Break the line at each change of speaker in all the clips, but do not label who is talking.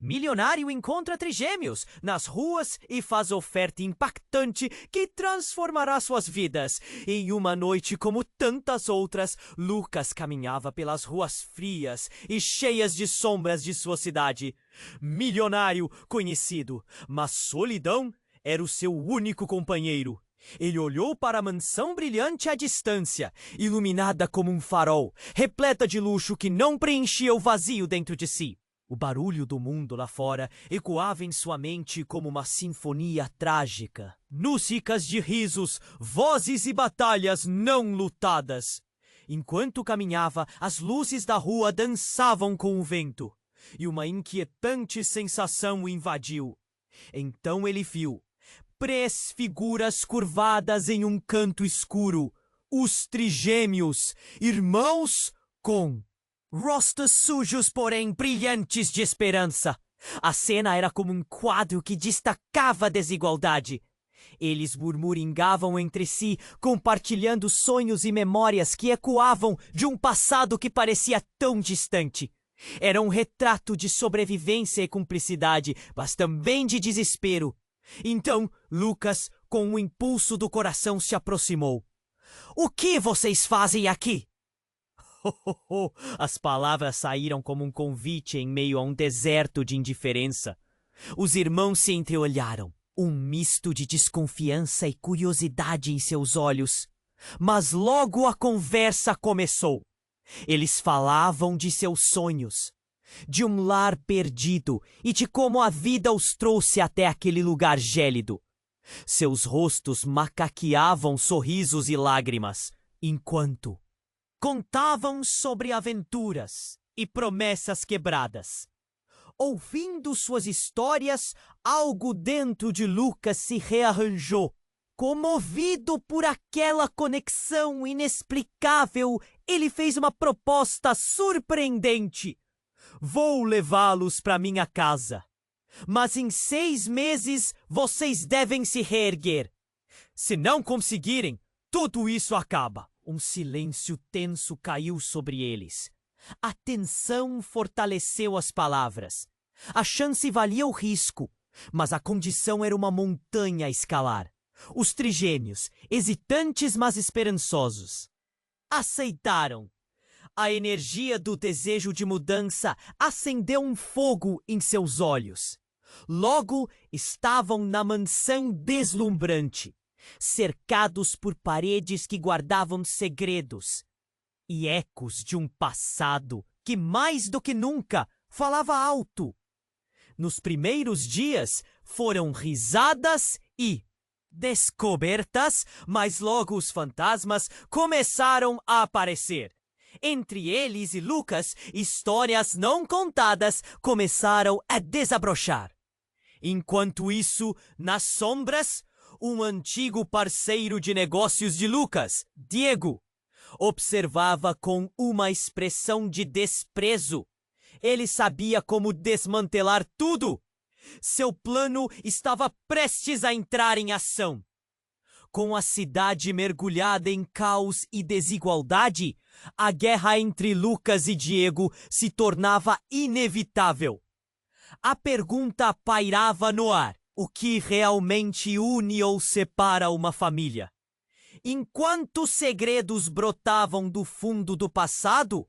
Milionário encontra trigêmeos nas ruas e faz oferta impactante que transformará suas vidas. Em uma noite como tantas outras, Lucas caminhava pelas ruas frias e cheias de sombras de sua cidade. Milionário conhecido, mas solidão era o seu único companheiro. Ele olhou para a mansão brilhante à distância, iluminada como um farol, repleta de luxo que não preenchia o vazio dentro de si. O barulho do mundo lá fora ecoava em sua mente como uma sinfonia trágica. Músicas de risos, vozes e batalhas não lutadas. Enquanto caminhava, as luzes da rua dançavam com o vento, e uma inquietante sensação o invadiu. Então ele viu 3 figuras curvadas em um canto escuro. Os trigêmeos, irmãos com rostos sujos, porém brilhantes de esperança. A cena era como um quadro que destacava a desigualdade. Eles murmuringavam entre si, compartilhando sonhos e memórias que ecoavam de um passado que parecia tão distante. Era um retrato de sobrevivência e cumplicidade, mas também de desespero. Então, Lucas, com um impulso do coração, se aproximou. "O que vocês fazem aqui?" As palavras saíram como um convite em meio a um deserto de indiferença. Os irmãos se entreolharam, um misto de desconfiança e curiosidade em seus olhos. Mas logo a conversa começou. Eles falavam de seus sonhos, de um lar perdido e de como a vida os trouxe até aquele lugar gélido. Seus rostos macaqueavam sorrisos e lágrimas, enquanto contavam sobre aventuras e promessas quebradas. Ouvindo suas histórias, algo dentro de Lucas se rearranjou. Comovido por aquela conexão inexplicável, ele fez uma proposta surpreendente. "Vou levá-los para minha casa, mas em 6 meses vocês devem se reerguer. Se não conseguirem, tudo isso acaba." Um silêncio tenso caiu sobre eles. A tensão fortaleceu as palavras. A chance valia o risco, mas a condição era uma montanha a escalar. Os trigêmeos, hesitantes mas esperançosos, aceitaram. A energia do desejo de mudança acendeu um fogo em seus olhos. Logo estavam na mansão deslumbrante, cercados por paredes que guardavam segredos e ecos de um passado que mais do que nunca falava alto. Nos primeiros dias foram risadas e descobertas, mas logo os fantasmas começaram a aparecer. Entre eles e Lucas, histórias não contadas começaram a desabrochar. Enquanto isso, nas sombras, um antigo parceiro de negócios de Lucas, Diego, observava com uma expressão de desprezo. Ele sabia como desmantelar tudo. Seu plano estava prestes a entrar em ação. Com a cidade mergulhada em caos e desigualdade, a guerra entre Lucas e Diego se tornava inevitável. A pergunta pairava no ar: o que realmente une ou separa uma família? Enquanto segredos brotavam do fundo do passado,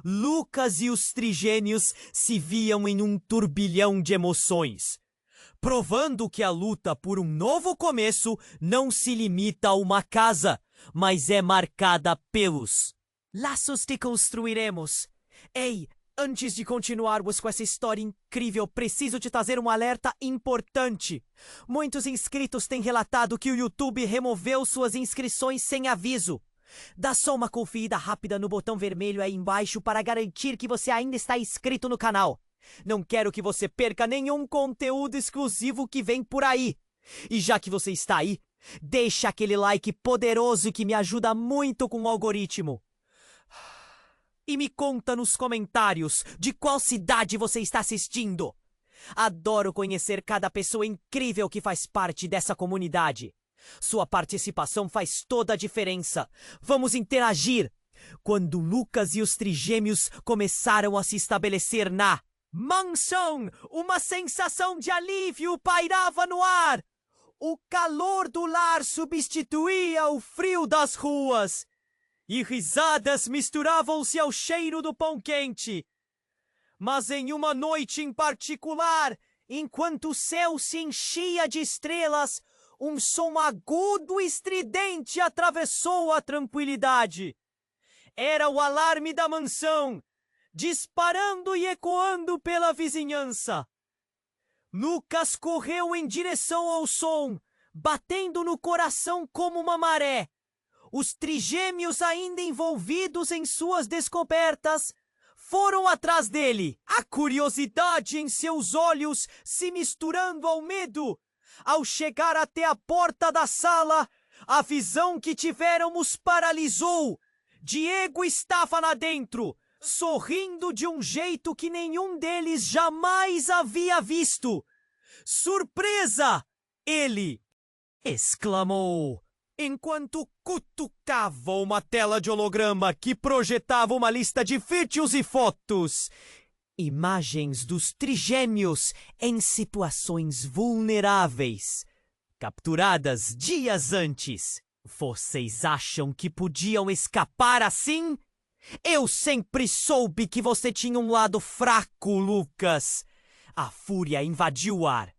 Lucas e os trigêmeos se viam em um turbilhão de emoções, provando que a luta por um novo começo não se limita a uma casa, mas é marcada pelos laços que construiremos. Ei, antes de continuarmos com essa história incrível, preciso te trazer um alerta importante. Muitos inscritos têm relatado que o YouTube removeu suas inscrições sem aviso. Dá só uma conferida rápida no botão vermelho aí embaixo para garantir que você ainda está inscrito no canal. Não quero que você perca nenhum conteúdo exclusivo que vem por aí. E já que você está aí, deixa aquele like poderoso que me ajuda muito com o algoritmo. E me conta nos comentários de qual cidade você está assistindo. Adoro conhecer cada pessoa incrível que faz parte dessa comunidade. Sua participação faz toda a diferença. Vamos interagir. Quando Lucas e os trigêmeos começaram a se estabelecer na Mansão! Uma sensação de alívio pairava no ar! O calor do lar substituía o frio das ruas, e risadas misturavam-se ao cheiro do pão quente. Mas em uma noite em particular, enquanto o céu se enchia de estrelas, um som agudo e estridente atravessou a tranquilidade. Era o alarme da mansão, disparando e ecoando pela vizinhança. Lucas correu em direção ao som, batendo no coração como uma maré. Os trigêmeos, ainda envolvidos em suas descobertas, foram atrás dele, a curiosidade em seus olhos se misturando ao medo. Ao chegar até a porta da sala, a visão que tiveram os paralisou. Diego estava lá dentro, sorrindo de um jeito que nenhum deles jamais havia visto. Surpresa! Ele exclamou, enquanto cutucava uma tela de holograma que projetava uma lista de vídeos e fotos. Imagens dos trigêmeos em situações vulneráveis, capturadas dias antes. Vocês acham que podiam escapar assim? Eu sempre soube que você tinha um lado fraco, Lucas. A fúria invadiu o ar.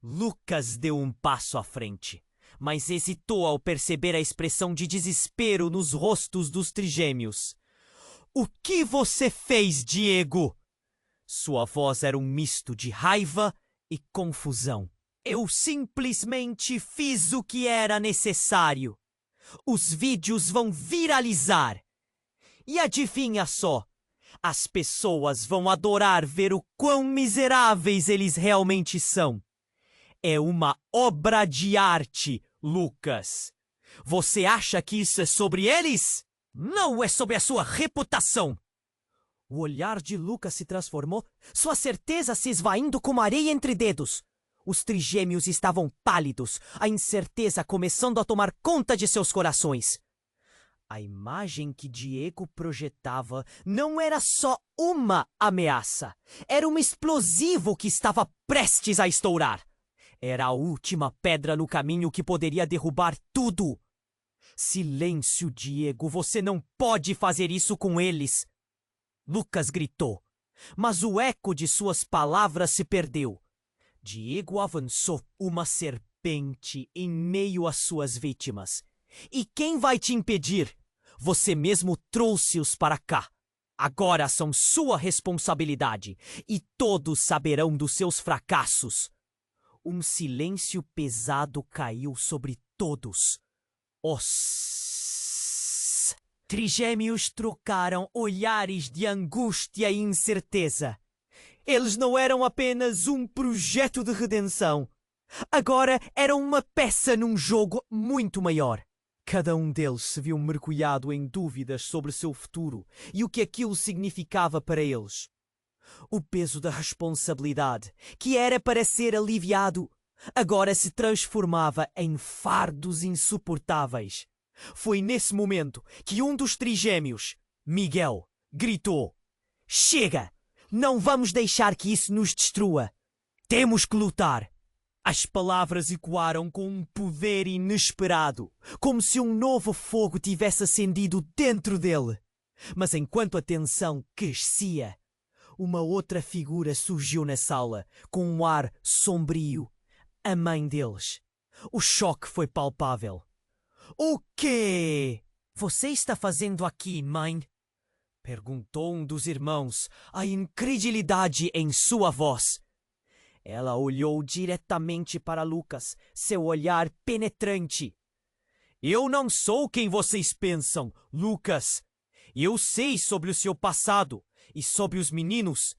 Lucas deu um passo à frente, mas hesitou ao perceber a expressão de desespero nos rostos dos trigêmeos. O que você fez, Diego? Sua voz era um misto de raiva e confusão. Eu simplesmente fiz o que era necessário. Os vídeos vão viralizar. E adivinha só, as pessoas vão adorar ver o quão miseráveis eles realmente são. É uma obra de arte, Lucas. Você acha que isso é sobre eles? Não é sobre a sua reputação. O olhar de Lucas se transformou, sua certeza se esvaindo como areia entre dedos. Os trigêmeos estavam pálidos, a incerteza começando a tomar conta de seus corações. A imagem que Diego projetava não era só uma ameaça. Era um explosivo que estava prestes a estourar. Era a última pedra no caminho que poderia derrubar tudo. Silêncio, Diego, você não pode fazer isso com eles. Lucas gritou, mas o eco de suas palavras se perdeu. Diego avançou, uma serpente em meio às suas vítimas. E quem vai te impedir? Você mesmo trouxe-os para cá. Agora são sua responsabilidade e todos saberão dos seus fracassos. Um silêncio pesado caiu sobre todos. Os trigêmeos trocaram olhares de angústia e incerteza. Eles não eram apenas um projeto de redenção. Agora eram uma peça num jogo muito maior. Cada um deles se viu mergulhado em dúvidas sobre seu futuro e o que aquilo significava para eles. O peso da responsabilidade, que era para ser aliviado, agora se transformava em fardos insuportáveis. Foi nesse momento que um dos trigêmeos, Miguel, gritou: "Chega! Não vamos deixar que isso nos destrua. Temos que lutar." As palavras ecoaram com um poder inesperado, como se um novo fogo tivesse acendido dentro dele. Mas enquanto a tensão crescia, uma outra figura surgiu na sala, com um ar sombrio. A mãe deles. O choque foi palpável. "O quê? Você está fazendo aqui, mãe?" perguntou um dos irmãos, a incredulidade em sua voz. Ela olhou diretamente para Lucas, seu olhar penetrante. "Eu não sou quem vocês pensam, Lucas. Eu sei sobre o seu passado e sobre os meninos."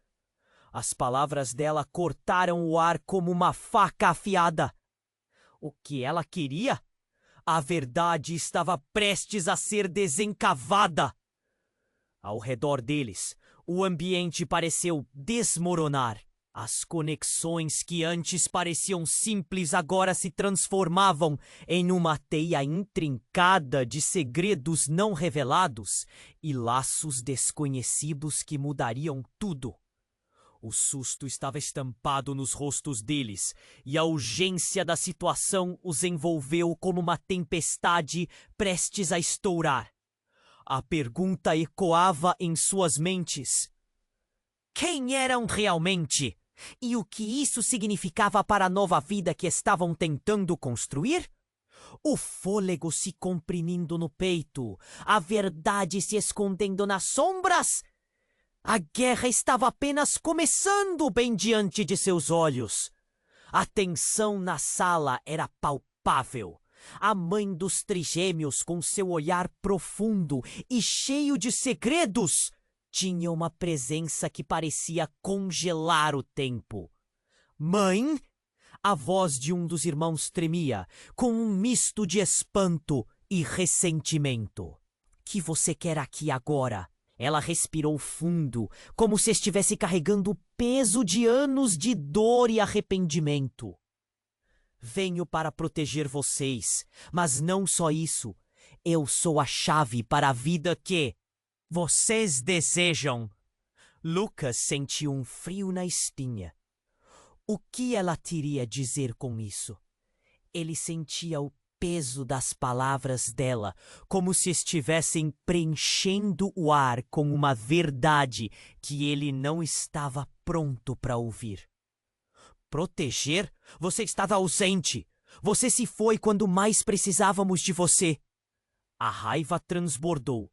As palavras dela cortaram o ar como uma faca afiada. O que ela queria? A verdade estava prestes a ser desencavada. Ao redor deles, o ambiente pareceu desmoronar. As conexões que antes pareciam simples agora se transformavam em uma teia intrincada de segredos não revelados e laços desconhecidos que mudariam tudo. O susto estava estampado nos rostos deles, e a urgência da situação os envolveu como uma tempestade prestes a estourar. A pergunta ecoava em suas mentes. Quem eram realmente? E o que isso significava para a nova vida que estavam tentando construir? O fôlego se comprimindo no peito, a verdade se escondendo nas sombras. A guerra estava apenas começando bem diante de seus olhos. A tensão na sala era palpável. A mãe dos trigêmeos, com seu olhar profundo e cheio de segredos, tinha uma presença que parecia congelar o tempo. Mãe? A voz de um dos irmãos tremia, com um misto de espanto e ressentimento. Que você quer aqui agora? Ela respirou fundo, como se estivesse carregando o peso de anos de dor e arrependimento. Venho para proteger vocês, mas não só isso. Eu sou a chave para a vida que vocês desejam. Lucas sentiu um frio na espinha. O que ela teria a dizer com isso? Ele sentia o peso das palavras dela, como se estivessem preenchendo o ar com uma verdade que ele não estava pronto para ouvir. Proteger? Você estava ausente. Você se foi quando mais precisávamos de você. A raiva transbordou.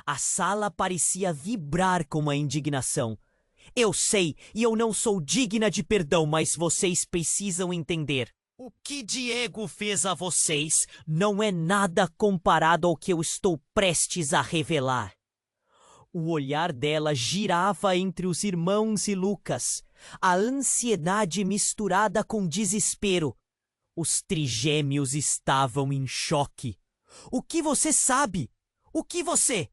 A sala parecia vibrar com a indignação. Eu sei, e eu não sou digna de perdão, mas vocês precisam entender. O que Diego fez a vocês não é nada comparado ao que eu estou prestes a revelar. O olhar dela girava entre os irmãos e Lucas, a ansiedade misturada com desespero. Os trigêmeos estavam em choque. O que você sabe? O que você...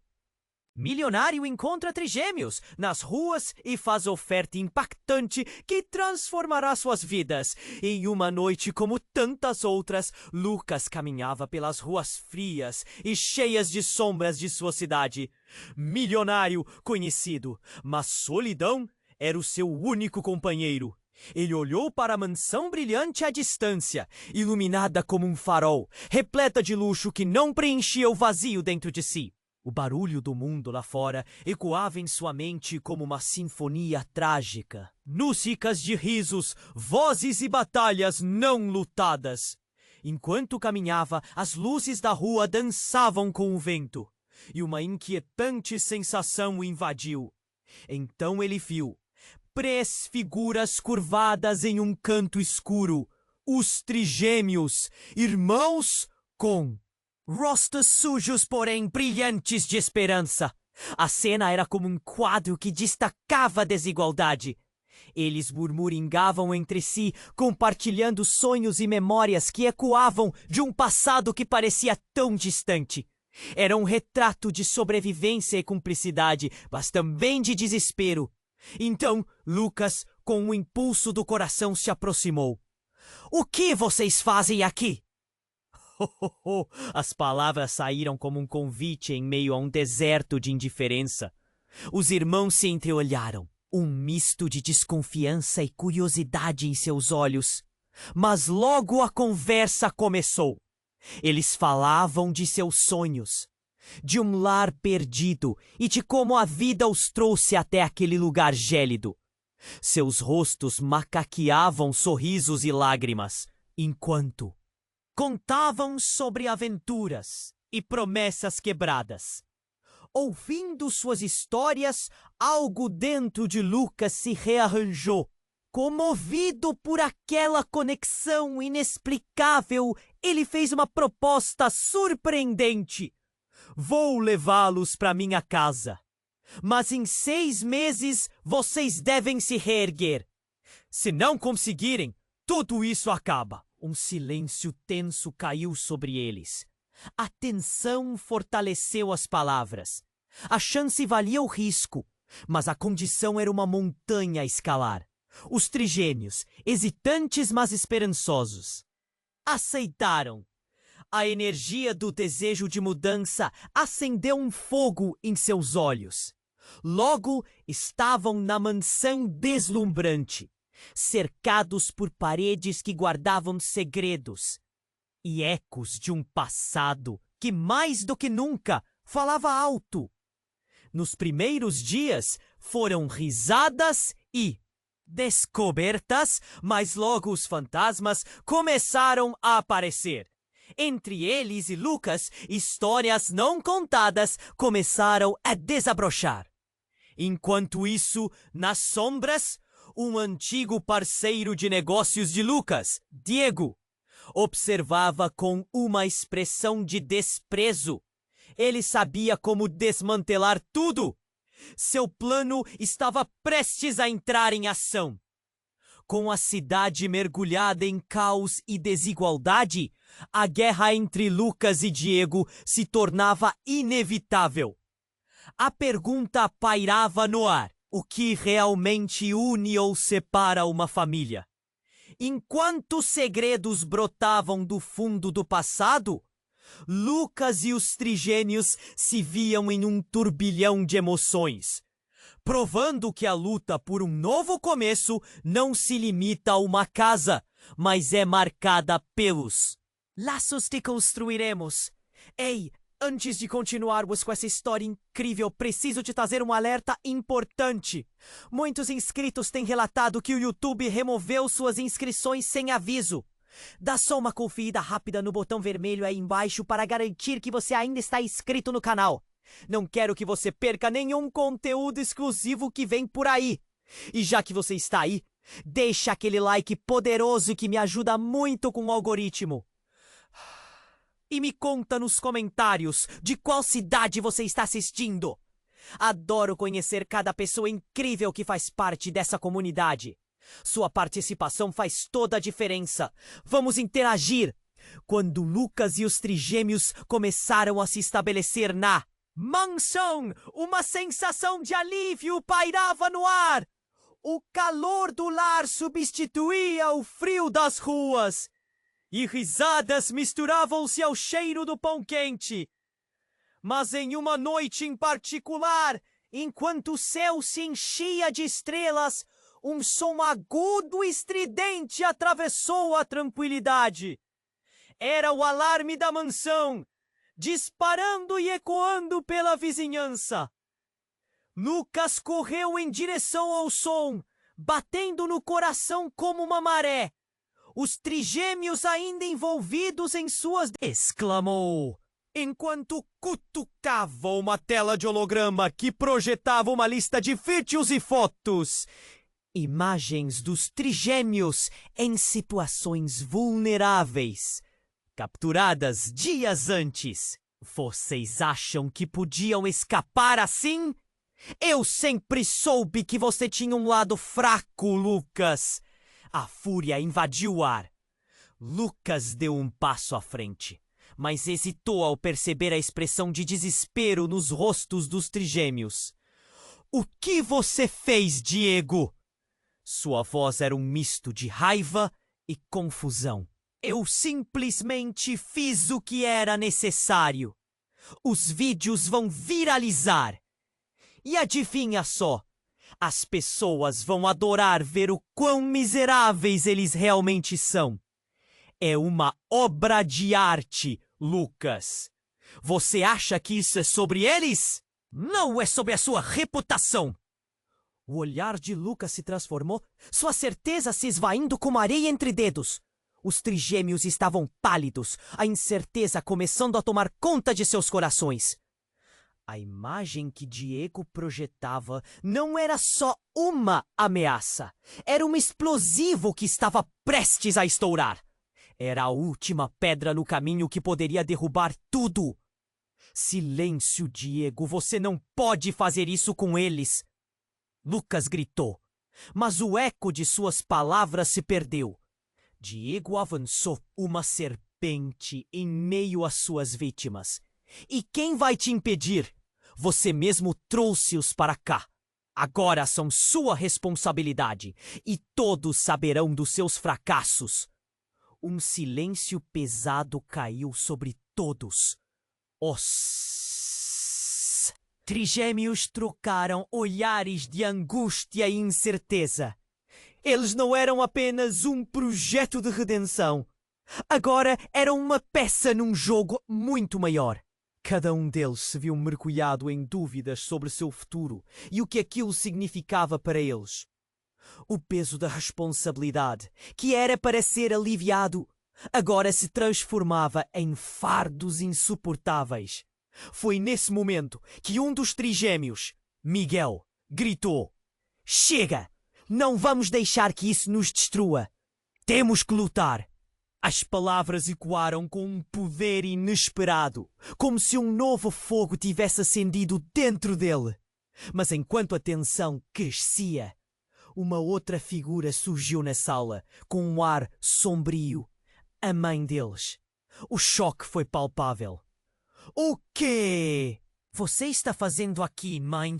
Milionário encontra trigêmeos nas ruas e faz oferta impactante que transformará suas vidas. Em uma noite como tantas outras, Lucas caminhava pelas ruas frias e cheias de sombras de sua cidade. Milionário, conhecido, mas solidão era o seu único companheiro. Ele olhou para a mansão brilhante à distância, iluminada como um farol, repleta de luxo que não preenchia o vazio dentro de si. O barulho do mundo lá fora ecoava em sua mente como uma sinfonia trágica. Músicas de risos, vozes e batalhas não lutadas. Enquanto caminhava, as luzes da rua dançavam com o vento, e uma inquietante sensação o invadiu. Então ele viu 3 figuras curvadas em um canto escuro. Os trigêmeos, irmãos com rostos sujos, porém brilhantes de esperança. A cena era como um quadro que destacava a desigualdade. Eles murmuringavam entre si, compartilhando sonhos e memórias que ecoavam de um passado que parecia tão distante. Era um retrato de sobrevivência e cumplicidade, mas também de desespero. Então, Lucas, com um impulso do coração, se aproximou. O que vocês fazem aqui? As palavras saíram como um convite em meio a um deserto de indiferença. Os irmãos se entreolharam, um misto de desconfiança e curiosidade em seus olhos. Mas logo a conversa começou. Eles falavam de seus sonhos, de um lar perdido e de como a vida os trouxe até aquele lugar gélido. Seus rostos macaqueavam sorrisos e lágrimas, enquanto contavam sobre aventuras e promessas quebradas. Ouvindo suas histórias, algo dentro de Lucas se rearranjou. Comovido por aquela conexão inexplicável, ele fez uma proposta surpreendente. Vou levá-los para minha casa. Mas em 6 meses vocês devem se reerguer. Se não conseguirem, tudo isso acaba. Um silêncio tenso caiu sobre eles. A tensão fortaleceu as palavras. A chance valia o risco, mas a condição era uma montanha a escalar. Os trigêmeos, hesitantes mas esperançosos, aceitaram. A energia do desejo de mudança acendeu um fogo em seus olhos. Logo estavam na mansão deslumbrante, cercados por paredes que guardavam segredos e ecos de um passado que mais do que nunca falava alto. Nos primeiros dias foram risadas e descobertas, mas logo os fantasmas começaram a aparecer. Entre eles e Lucas, histórias não contadas começaram a desabrochar. Enquanto isso, nas sombras, um antigo parceiro de negócios de Lucas, Diego, observava com uma expressão de desprezo. Ele sabia como desmantelar tudo. Seu plano estava prestes a entrar em ação. Com a cidade mergulhada em caos e desigualdade, a guerra entre Lucas e Diego se tornava inevitável. A pergunta pairava no ar: o que realmente une ou separa uma família? Enquanto segredos brotavam do fundo do passado, Lucas e os trigêmeos se viam em um turbilhão de emoções, provando que a luta por um novo começo não se limita a uma casa, mas é marcada pelos laços que construiremos. Ei, antes de continuarmos com essa história incrível, preciso te trazer um alerta importante. Muitos inscritos têm relatado que o YouTube removeu suas inscrições sem aviso. Dá só uma conferida rápida no botão vermelho aí embaixo para garantir que você ainda está inscrito no canal. Não quero que você perca nenhum conteúdo exclusivo que vem por aí. E já que você está aí, deixa aquele like poderoso que me ajuda muito com o algoritmo. E me conta nos comentários de qual cidade você está assistindo. Adoro conhecer cada pessoa incrível que faz parte dessa comunidade. Sua participação faz toda a diferença. Vamos interagir. Quando Lucas e os trigêmeos começaram a se estabelecer na mansão, uma sensação de alívio pairava no ar. O calor do lar substituía o frio das ruas. E risadas misturavam-se ao cheiro do pão quente. Mas em uma noite em particular, enquanto o céu se enchia de estrelas, um som agudo e estridente atravessou a tranquilidade. Era o alarme da mansão, disparando e ecoando pela vizinhança. Lucas correu em direção ao som, batendo no coração como uma maré. Os trigêmeos ainda envolvidos em suas... exclamou, enquanto cutucava uma tela de holograma que projetava uma lista de vídeos e fotos. Imagens dos trigêmeos em situações vulneráveis, capturadas dias antes. Vocês acham que podiam escapar assim? Eu sempre soube que você tinha um lado fraco, Lucas. A fúria invadiu o ar. Lucas deu um passo à frente, mas hesitou ao perceber a expressão de desespero nos rostos dos trigêmeos. O que você fez, Diego? Sua voz era um misto de raiva e confusão. Eu simplesmente fiz o que era necessário. Os vídeos vão viralizar. E adivinha só, as pessoas vão adorar ver o quão miseráveis eles realmente são. É uma obra de arte, Lucas. Você acha que isso é sobre eles? Não é sobre a sua reputação. O olhar de Lucas se transformou, sua certeza se esvaindo como areia entre dedos. Os trigêmeos estavam pálidos, a incerteza começando a tomar conta de seus corações. A imagem que Diego projetava não era só uma ameaça. Era um explosivo que estava prestes a estourar. Era a última pedra no caminho que poderia derrubar tudo. Silêncio, Diego, você não pode fazer isso com eles. Lucas gritou, mas o eco de suas palavras se perdeu. Diego avançou, uma serpente em meio às suas vítimas. E quem vai te impedir? Você mesmo trouxe-os para cá. Agora são sua responsabilidade e todos saberão dos seus fracassos. Um silêncio pesado caiu sobre todos. trigêmeos trocaram olhares de angústia e incerteza. Eles não eram apenas um projeto de redenção. Agora eram uma peça num jogo muito maior. Cada um deles se viu mergulhado em dúvidas sobre seu futuro e o que aquilo significava para eles. O peso da responsabilidade, que era para ser aliviado, agora se transformava em fardos insuportáveis. Foi nesse momento que um dos trigêmeos, Miguel, gritou: "Chega! Não vamos deixar que isso nos destrua. Temos que lutar." As palavras ecoaram com um poder inesperado, como se um novo fogo tivesse acendido dentro dele. Mas enquanto a tensão crescia, uma outra figura surgiu na sala, com um ar sombrio. A mãe deles. O choque foi palpável. "O quê você está fazendo aqui, mãe?"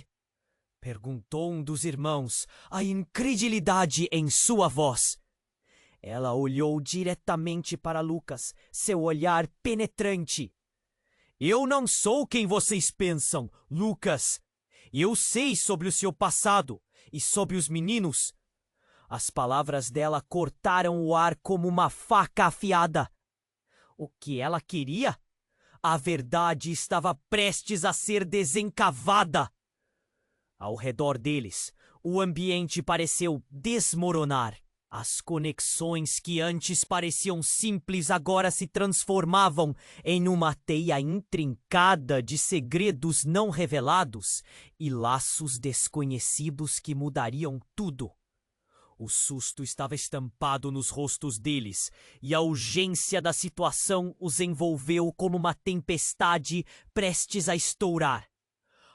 perguntou um dos irmãos, a incredulidade em sua voz. Ela olhou diretamente para Lucas, seu olhar penetrante. "Eu não sou quem vocês pensam, Lucas. Eu sei sobre o seu passado e sobre os meninos." As palavras dela cortaram o ar como uma faca afiada. O que ela queria? A verdade estava prestes a ser desencavada. Ao redor deles, o ambiente pareceu desmoronar. As conexões que antes pareciam simples agora se transformavam em uma teia intrincada de segredos não revelados e laços desconhecidos que mudariam tudo. O susto estava estampado nos rostos deles, e a urgência da situação os envolveu como uma tempestade prestes a estourar.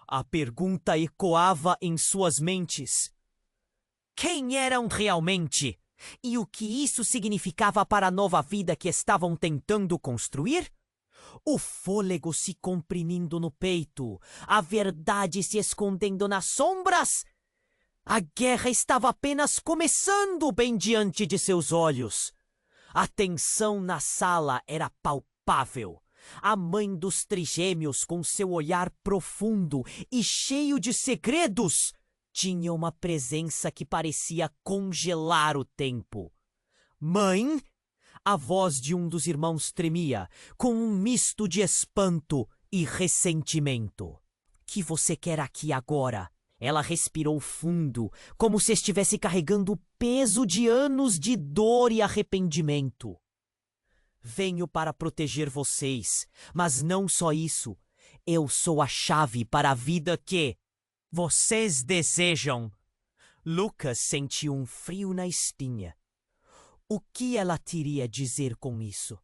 A pergunta ecoava em suas mentes: quem eram realmente? E o que isso significava para a nova vida que estavam tentando construir? O fôlego se comprimindo no peito, a verdade se escondendo nas sombras. A guerra estava apenas começando bem diante de seus olhos. A tensão na sala era palpável. A mãe dos trigêmeos, com seu olhar profundo e cheio de segredos, tinha uma presença que parecia congelar o tempo. "Mãe?" A voz de um dos irmãos tremia, com um misto de espanto e ressentimento. "O que você quer aqui agora?" Ela respirou fundo, como se estivesse carregando o peso de anos de dor e arrependimento. "Venho para proteger vocês, mas não só isso. Eu sou a chave para a vida que vocês desejam." Lucas sentiu um frio na espinha. O que ela teria a dizer com isso?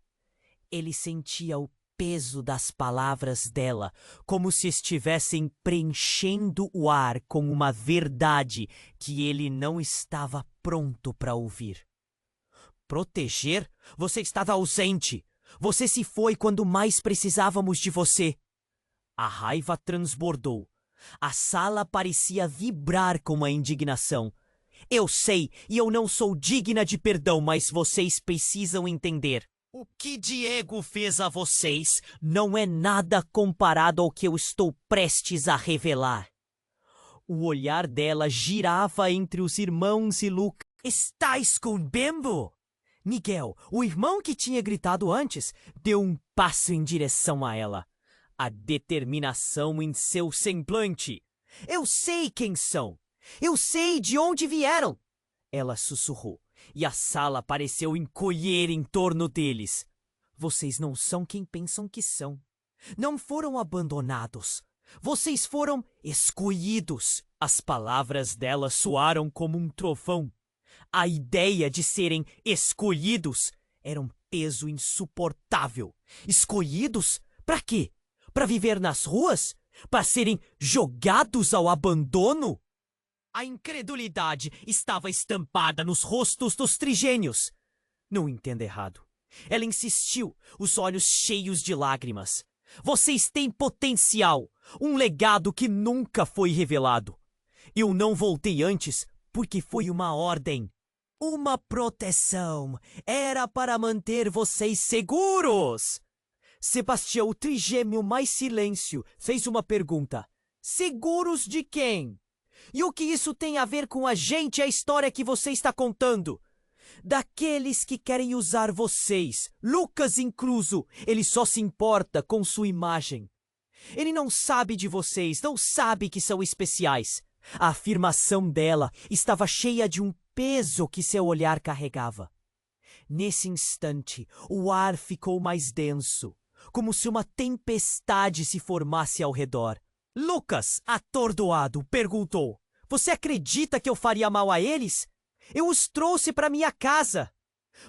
Ele sentia o peso das palavras dela, como se estivessem preenchendo o ar com uma verdade que ele não estava pronto para ouvir. "Proteger? Você estava ausente. Você se foi quando mais precisávamos de você." A raiva transbordou. A sala parecia vibrar com a indignação. "Eu sei, e eu não sou digna de perdão, mas vocês precisam entender. O que Diego fez a vocês não é nada comparado ao que eu estou prestes a revelar." O olhar dela girava entre os irmãos e Lucas. "Estás com Bembo?" Miguel, o irmão que tinha gritado antes, deu um passo em direção a ela. A determinação em seu semblante. "Eu sei quem são. Eu sei de onde vieram." Ela sussurrou, e a sala pareceu encolher em torno deles. "Vocês não são quem pensam que são. Não foram abandonados. Vocês foram escolhidos." As palavras dela soaram como um trovão. A ideia de serem escolhidos era um peso insuportável. Escolhidos? Para quê? Para viver nas ruas? Para serem jogados ao abandono? A incredulidade estava estampada nos rostos dos trigêmeos. Não entenda errado. Ela insistiu, os olhos cheios de lágrimas. "Vocês têm potencial, um legado que nunca foi revelado. Eu não voltei antes porque foi uma ordem. Uma proteção. Era para manter vocês seguros." Sebastião, o trigêmeo mais silêncio, fez uma pergunta. Seguros de quem? E o que isso tem a ver com a gente e a história que você está contando? Daqueles que querem usar vocês, Lucas incluso. Ele só se importa com sua imagem. Ele não sabe de vocês, não sabe que são especiais. A afirmação dela estava cheia de um peso que seu olhar carregava. Nesse instante, o ar ficou mais denso, como se uma tempestade se formasse ao redor. Lucas, atordoado, perguntou: Você acredita que eu faria mal a eles? Eu os trouxe para minha casa.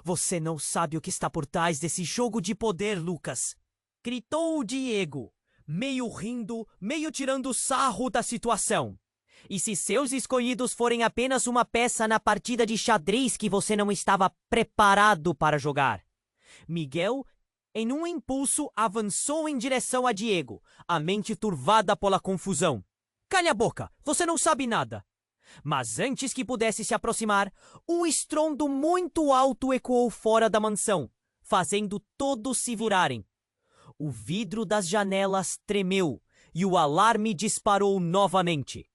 Você não sabe o que está por trás desse jogo de poder, Lucas. Gritou o Diego, meio rindo, meio tirando sarro da situação. E se seus escolhidos forem apenas uma peça na partida de xadrez que você não estava preparado para jogar? Miguel, em um impulso, avançou em direção a Diego, a mente turvada pela confusão. Calha a boca, você não sabe nada. Mas antes que pudesse se aproximar, um estrondo muito alto ecoou fora da mansão, fazendo todos se virarem. O vidro das janelas tremeu e o alarme disparou novamente.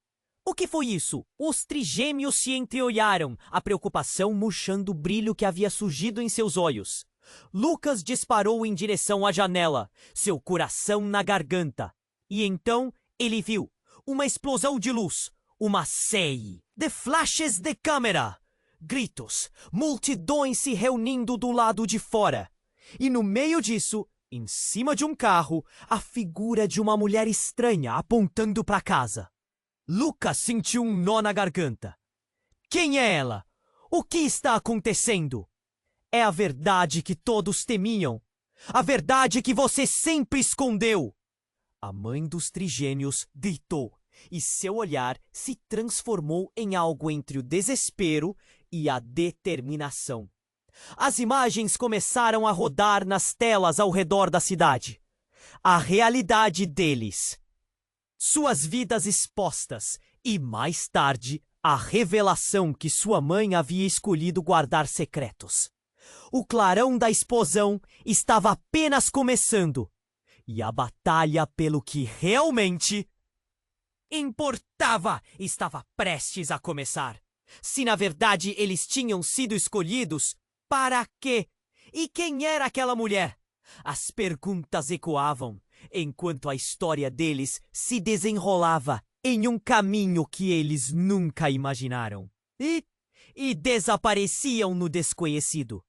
O que foi isso? Os trigêmeos se entreolharam, a preocupação murchando o brilho que havia surgido em seus olhos. Lucas disparou em direção à janela, seu coração na garganta. E então ele viu uma explosão de luz, uma série de flashes de câmera, gritos, multidões se reunindo do lado de fora. E no meio disso, em cima de um carro, a figura de uma mulher estranha apontando para casa. Lucas sentiu um nó na garganta. Quem é ela? O que está acontecendo? É a verdade que todos temiam. A verdade que você sempre escondeu. A mãe dos trigêmeos gritou e seu olhar se transformou em algo entre o desespero e a determinação. As imagens começaram a rodar nas telas ao redor da cidade. A realidade deles. Suas vidas expostas e, mais tarde, a revelação que sua mãe havia escolhido guardar secretos. O clarão da explosão estava apenas começando e a batalha pelo que realmente importava estava prestes a começar. Se na verdade eles tinham sido escolhidos, para quê? E quem era aquela mulher? As perguntas ecoavam, enquanto a história deles se desenrolava em um caminho que eles nunca imaginaram. E desapareciam no desconhecido.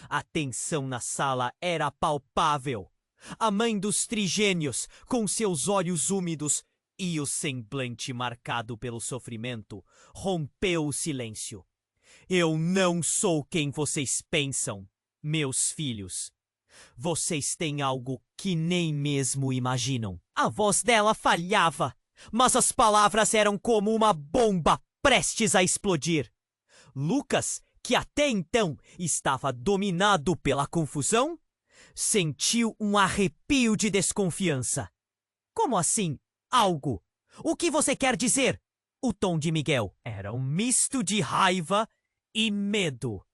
A tensão na sala era palpável. A mãe dos trigênios, com seus olhos úmidos e o semblante marcado pelo sofrimento, rompeu o silêncio. Eu não sou quem vocês pensam, meus filhos. Vocês têm algo que nem mesmo imaginam. A voz dela falhava, mas as palavras eram como uma bomba prestes a explodir. Lucas, que até então estava dominado pela confusão, sentiu um arrepio de desconfiança. Como assim? Algo? O que você quer dizer? O tom de Miguel era um misto de raiva e medo.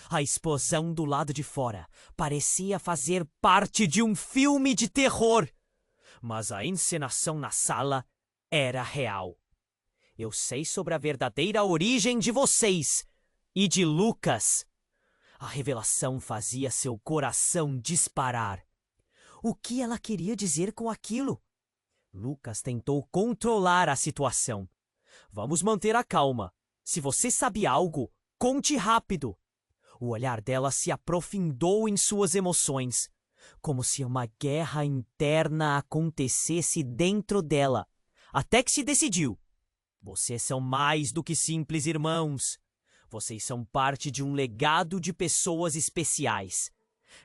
A explosão do lado de fora parecia fazer parte de um filme de terror, mas a encenação na sala era real. Eu sei sobre a verdadeira origem de vocês e de Lucas. A revelação fazia seu coração disparar. O que ela queria dizer com aquilo? Lucas tentou controlar a situação. Vamos manter a calma. Se você sabe algo, conte rápido. O olhar dela se aprofundou em suas emoções, como se uma guerra interna acontecesse dentro dela, até que se decidiu. Vocês são mais do que simples irmãos. Vocês são parte de um legado de pessoas especiais.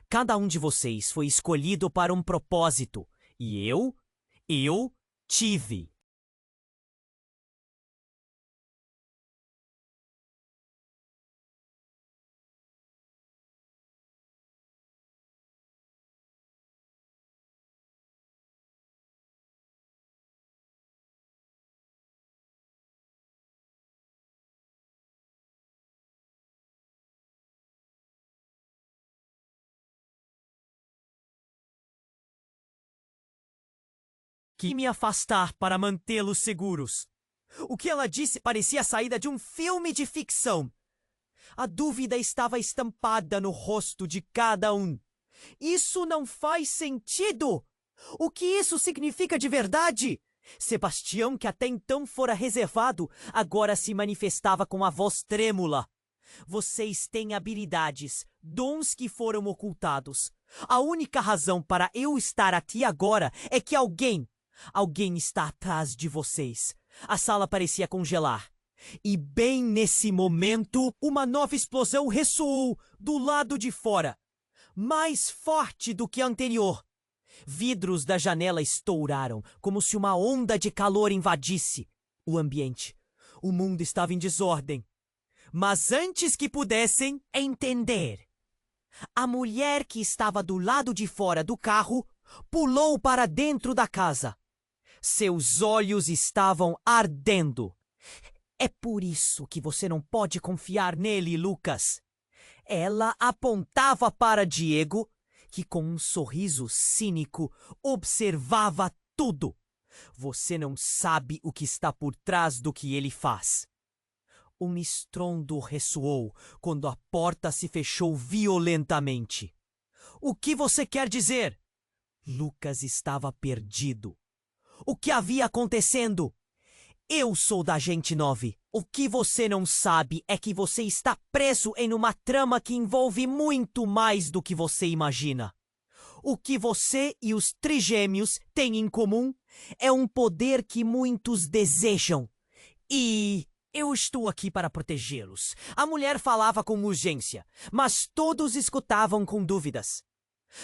Cada um de vocês foi escolhido para um propósito, e eu tive. que me afastar para mantê-los seguros. O que ela disse parecia a saída de um filme de ficção. A dúvida estava estampada no rosto de cada um. Isso não faz sentido! O que isso significa de verdade? Sebastião, que até então fora reservado, agora se manifestava com a voz trêmula. Vocês têm habilidades, dons que foram ocultados. A única razão para eu estar aqui agora é que alguém está atrás de vocês. A sala parecia congelar. E bem nesse momento, uma nova explosão ressoou do lado de fora, mais forte do que a anterior. Vidros da janela estouraram, como se uma onda de calor invadisse o ambiente. O mundo estava em desordem. Mas antes que pudessem entender, a mulher que estava do lado de fora do carro pulou para dentro da casa. Seus olhos estavam ardendo. É por isso que você não pode confiar nele, Lucas. Ela apontava para Diego, que com um sorriso cínico observava tudo. Você não sabe o que está por trás do que ele faz. Um estrondo ressoou quando a porta se fechou violentamente. O que você quer dizer? Lucas estava perdido. O que havia acontecendo? Eu sou da Agente 9. O que você não sabe é que você está preso em uma trama que envolve muito mais do que você imagina. O que você e os trigêmeos têm em comum é um poder que muitos desejam. E eu estou aqui para protegê-los. A mulher falava com urgência, mas todos escutavam com dúvidas.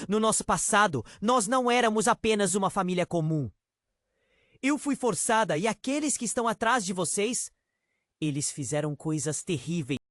No nosso passado, nós não éramos apenas uma família comum. Eu fui forçada e aqueles que estão atrás de vocês, eles fizeram coisas terríveis.